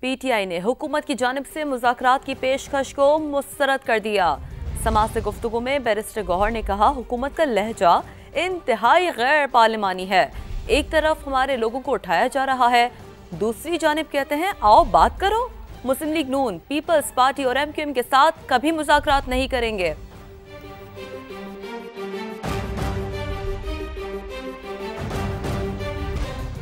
PTI ने हुकूमत की जानिब से मुज़ाकरात की पेशकश को मुस्तरद कर दिया। समाअत से गुफ्तगू में बैरिस्टर गौहर ने कहा, हुकूमत का लहजा इंतहाई गैर पार्लिमानी है। एक तरफ हमारे लोगों को उठाया जा रहा है, दूसरी जानिब कहते हैं आओ बात करो। मुस्लिम लीग नून, पीपल्स पार्टी और MQM के साथ कभी मुज़ाकरात नहीं करेंगे।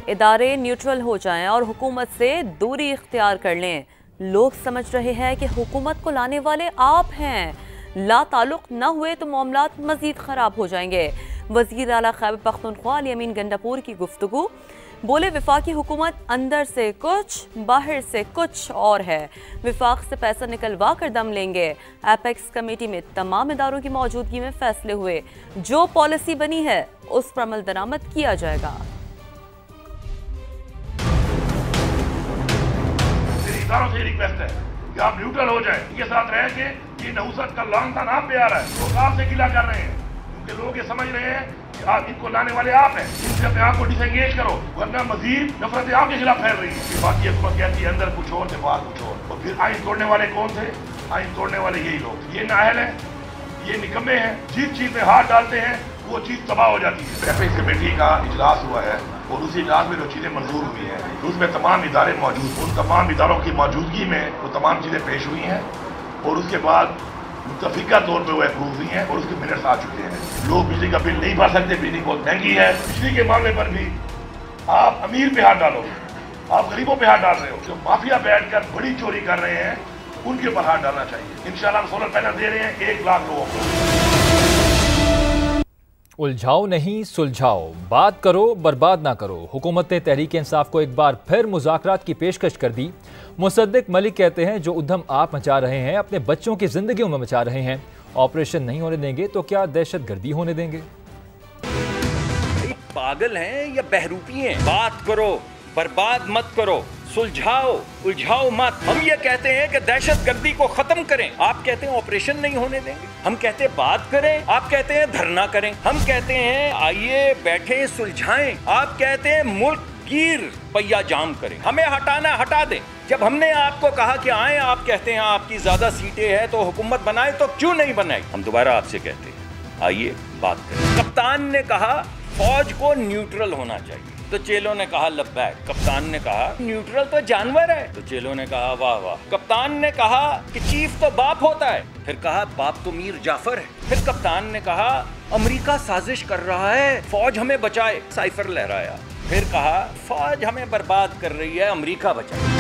इदारे न्यूट्रल हो जाएं और हुकूमत से दूरी इख्तियार कर लें। लोग समझ रहे हैं कि हुकूमत को लाने वाले आप हैं, ला ताल्लुक न हुए तो मामलात मजीद खराब हो जाएंगे। वज़ीर आला खैबर पख्तूनख्वा अली अमीन गंडापुर की गुफ्तगू, बोले वफाकी हुकूमत अंदर से कुछ बाहर से कुछ और है, विफाक से पैसा निकलवा कर दम लेंगे। एपेक्स कमेटी में तमाम इदारों की मौजूदगी में फैसले हुए, जो पॉलिसी बनी है उस पर अमल दरामद किया जाएगा। इदारों से रिक्वेस्ट है कि आप न्यूट्रल हो जाएं, इनके साथ रह के ये नहुसत का लानतान आप पे आ रहा है, लोग आपसे गिला कर रहे हैं क्योंकि लोग ये समझ रहे हैं कि आप इनको लाने वाले आप हैं। इनसे अपने आप को डिसएंगेज करो, वरना मजीद नफरतें आपके खिलाफ फैल रही है। बाकी हुकूमत कहती है अंदर कुछ और से बाहर कुछ और, और फिर आइन तोड़ने वाले कौन थे? आइन तोड़ने वाले यही लोग। ये नाअहल है, ये निकम्मे हैं, जिस चीज में हाथ डालते हैं वो चीज तबाह हो जाती है। एपेक्स कमेटी का इजलास हुआ है और उसी इजलास में जो चीजें मंजूर हुई हैं उसमें तमाम इदारे मौजूद, उन तमाम इदारों की मौजूदगी में वो तमाम चीजें पेश हुई हैं और उसके बाद मुतफिका तौर पर वो अप्रूव हुई हैं और उसके मिनट्स आ चुके हैं। लोग बिजली का बिल नहीं भर सकते, बिजली बहुत महंगी है। बिजली के मामले पर भी आप अमीर पे हाथ डालोगे, आप गरीबों पे हाथ डाल रहे हो। जो माफिया बैठकर बड़ी चोरी कर रहे हैं उनके ऊपर हाथ डालना चाहिए। इंशाल्लाह हम सोलर पैनल दे रहे हैं 1 लाख लोगों को। उलझाओ नहीं सुलझाओ, बात करो बर्बाद ना करो। हुकूमत ने तहरीक इंसाफ को एक बार फिर मुज़ाकरात की पेशकश कर दी। मुसद्दिक मलिक कहते हैं जो उद्यम आप मचा रहे हैं अपने बच्चों की जिंदगियों में मचा रहे हैं। ऑपरेशन नहीं होने देंगे तो क्या दहशत गर्दी होने देंगे? पागल हैं या बहरूपी हैं? बात करो बर्बाद मत करो, सुलझाओ उलझाओ मत। हम ये कहते हैं कि दहशत गर्दी को खत्म करें, आप कहते हैं ऑपरेशन नहीं होने देंगे। हम कहते हैं बात करें, आप कहते हैं धरना करें। हम कहते हैं आइए बैठे सुलझाएं, आप कहते हैं मुल्क गिर पहिया जाम करें। हमें हटाना हटा दें। जब हमने आपको कहा कि आए, आप कहते हैं आपकी ज्यादा सीटें हैं तो हुकूमत बनाए, तो क्यों नहीं बनाई? हम दोबारा आपसे कहते हैं आइए बात करें। कप्तान ने कहा फौज को न्यूट्रल होना चाहिए, तो चेलों ने कहा लब्बैक। कप्तान ने कहा न्यूट्रल तो जानवर है, तो चेलों ने कहा वाह वाह। कप्तान ने कहा कि चीफ तो बाप होता है, फिर कहा बाप तो मीर जाफर है। फिर कप्तान ने कहा अमेरिका साजिश कर रहा है, फौज हमें बचाए, साइफर लहराया। फिर कहा फौज हमें बर्बाद कर रही है, अमेरिका बचाए।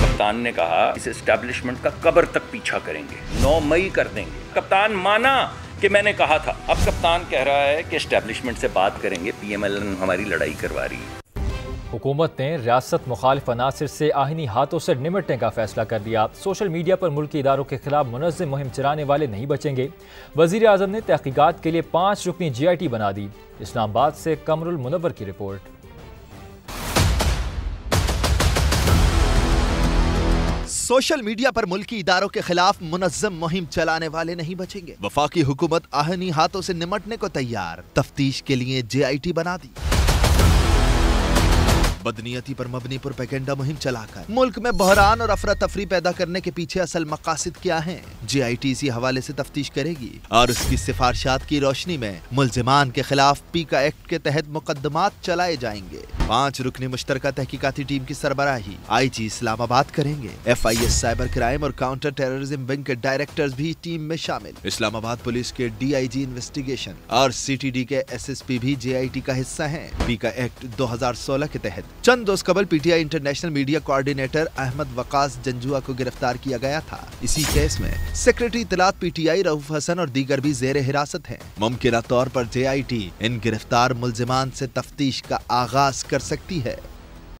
कप्तान ने कहा इस एस्टेब्लिशमेंट का कब्र तक पीछा करेंगे, 9 मई कर देंगे। कप्तान माना कि मैंने कहा था। अब कप्तान कह रहा है कि एस्टेब्लिशमेंट से बात करेंगे, PMLN हमारी लड़ाई करवा रही है। हुकूमत ने रियासत मुखालिफ अनासिर से आहिनी हाथों से निमटने का फैसला कर लिया। सोशल मीडिया पर मुल्की इदारों के खिलाफ मुनज़्ज़म मुहिम चलाने वाले नहीं बचेंगे। वज़ीर आज़म ने तहकीकात के लिए 5 रुकनी GIT बना दी। इस्लामाबाद से कमरुल मुनव्वर की रिपोर्ट। सोशल मीडिया पर मुल्की इदारों के खिलाफ मुनज़्ज़म मुहिम चलाने वाले नहीं बचेंगे। वफाकी हुकूमत आहनी हाथों से निमटने को तैयार, तफ्तीश के लिए GIT बना दी। बदनीयती पर मबनी प्रोपेगेंडा मुहिम चलाकर मुल्क में बहरान और अफरा तफरी पैदा करने के पीछे असल मकासद क्या हैं? GIT इसी हवाले से तफ्तीश करेगी और उसकी सिफारिशात की रोशनी में मुल्जिमान के खिलाफ पीका एक्ट के तहत मुकदमात चलाए जाएंगे। 5 रुकनी मुश्तरका तहकीकाती टीम की सरबराही IG इस्लामाबाद करेंगे। FIS साइबर क्राइम और काउंटर टेररिज्म विंग के डायरेक्टर्स भी टीम में शामिल। इस्लामाबाद पुलिस के DIG इन्वेस्टिगेशन और CTD के SSP भी GIT का हिस्सा हैं। पीका एक्ट 2016 के तहत चंद रोज कबल PTI international media coordinator Ahmed Waqas Janjua को गिरफ्तार किया गया था। इसी केस में सेक्रेटरी इत्तलात PTI रऊफ हसन और दीगर भी जेर हिरासत हैं। मुमकिना तौर पर GIT इन गिरफ्तार मुल्जिमान से तफ्तीश का आगाज कर सकती है।